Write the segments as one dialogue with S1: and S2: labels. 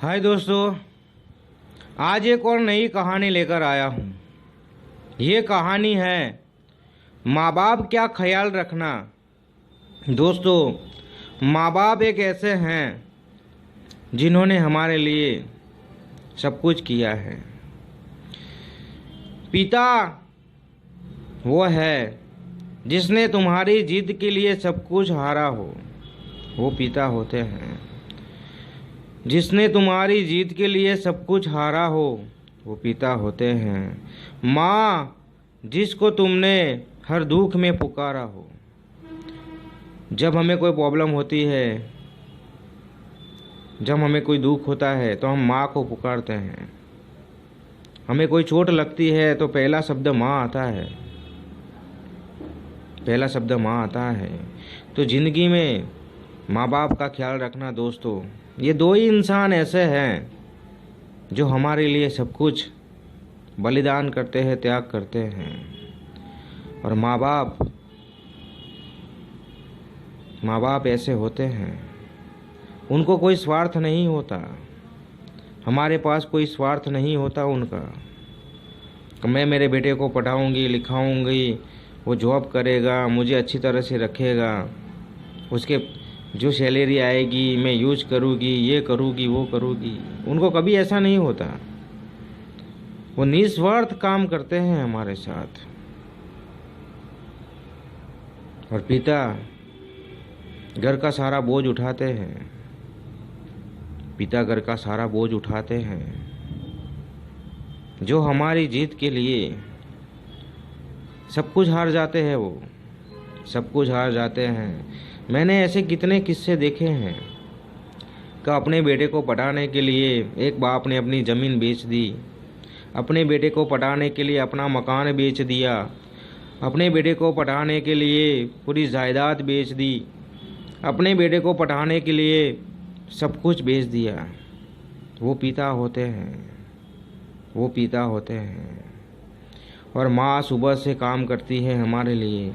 S1: हाय दोस्तों, आज एक और नई कहानी लेकर आया हूँ। ये कहानी है माँ बाप क्या ख्याल रखना। दोस्तों, माँ बाप एक ऐसे हैं जिन्होंने हमारे लिए सब कुछ किया है। पिता वो है जिसने तुम्हारी जिद के लिए सब कुछ हारा हो, वो पिता होते हैं। जिसने तुम्हारी जीत के लिए सब कुछ हारा हो, वो पिता होते हैं। माँ जिसको तुमने हर दुख में पुकारा हो। जब हमें कोई प्रॉब्लम होती है, जब हमें कोई दुख होता है तो हम माँ को पुकारते हैं। हमें कोई चोट लगती है तो पहला शब्द माँ आता है, पहला शब्द माँ आता है। तो ज़िंदगी में माँ बाप का ख्याल रखना। दोस्तों, ये दो ही इंसान ऐसे हैं जो हमारे लिए सब कुछ बलिदान करते हैं, त्याग करते हैं। और माँ बाप ऐसे होते हैं, उनको कोई स्वार्थ नहीं होता। हमारे पास कोई स्वार्थ नहीं होता उनका। मैं मेरे बेटे को पढ़ाऊंगी, लिखाऊंगी, वो जॉब करेगा, मुझे अच्छी तरह से रखेगा, उसके जो सैलरी आएगी मैं यूज करूँगी, ये करूँगी, वो करूँगी। उनको कभी ऐसा नहीं होता। वो निस्वार्थ काम करते हैं हमारे साथ। और पिता घर का सारा बोझ उठाते हैं। पिता घर का सारा बोझ उठाते हैं। जो हमारी जीत के लिए सब कुछ हार जाते हैं, वो सब कुछ हार जाते हैं। मैंने ऐसे कितने किस्से देखे हैं कि अपने बेटे को पढ़ाने के लिए एक बाप ने अपनी ज़मीन बेच दी, अपने बेटे को पढ़ाने के लिए अपना मकान बेच दिया, अपने बेटे को पढ़ाने के लिए पूरी जायदाद बेच दी, अपने बेटे को पढ़ाने के लिए सब कुछ बेच दिया। वो पिता होते हैं, वो पिता होते हैं। और माँ सुबह से काम करती है हमारे लिए।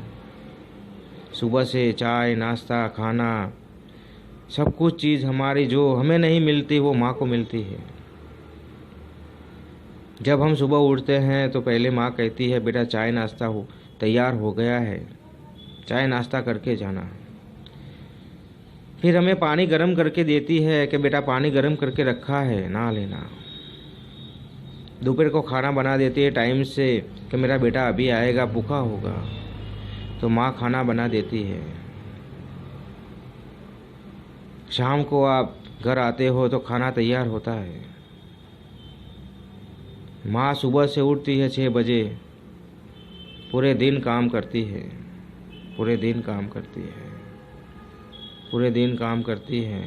S1: सुबह से चाय, नाश्ता, खाना, सब कुछ चीज़ हमारी जो हमें नहीं मिलती वो माँ को मिलती है। जब हम सुबह उठते हैं तो पहले माँ कहती है, बेटा चाय नाश्ता तैयार हो गया है, चाय नाश्ता करके जाना। फिर हमें पानी गर्म करके देती है कि बेटा पानी गर्म करके रखा है, नहा लेना। दोपहर को खाना बना देती है टाइम से कि मेरा बेटा अभी आएगा, भूखा होगा, तो माँ खाना बना देती है। शाम को आप घर आते हो तो खाना तैयार होता है। माँ सुबह से उठती है 6 बजे, पूरे दिन काम करती है, पूरे दिन काम करती है, पूरे दिन काम करती है।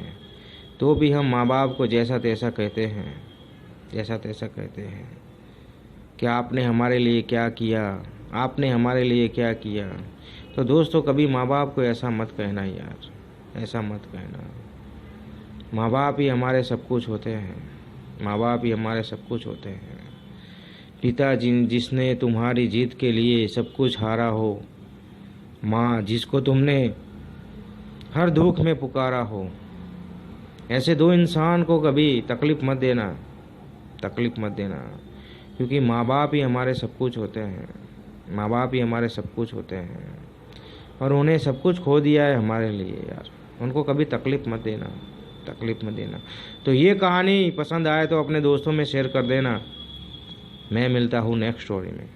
S1: तो भी हम माँ बाप को जैसा तैसा कहते हैं, जैसा तैसा कहते हैं कि आपने हमारे लिए क्या किया, आपने हमारे लिए क्या किया। तो दोस्तों, कभी माँ बाप को ऐसा मत कहना यार, ऐसा मत कहना। माँ बाप ही हमारे सब कुछ होते हैं, माँ बाप ही हमारे सब कुछ होते हैं। पिता जिसने तुम्हारी जीत के लिए सब कुछ हारा हो। माँ जिसको तुमने हर दुख में पुकारा हो। ऐसे दो इंसान को कभी तकलीफ़ मत देना, तकलीफ़ मत देना। क्योंकि माँ बाप ही हमारे सब कुछ होते हैं, माँ बाप ही हमारे सब कुछ होते हैं। और उन्हें सब कुछ खो दिया है हमारे लिए यार। उनको कभी तकलीफ़ मत देना, तकलीफ़ मत देना। तो ये कहानी पसंद आए तो अपने दोस्तों में शेयर कर देना। मैं मिलता हूँ नेक्स्ट स्टोरी में।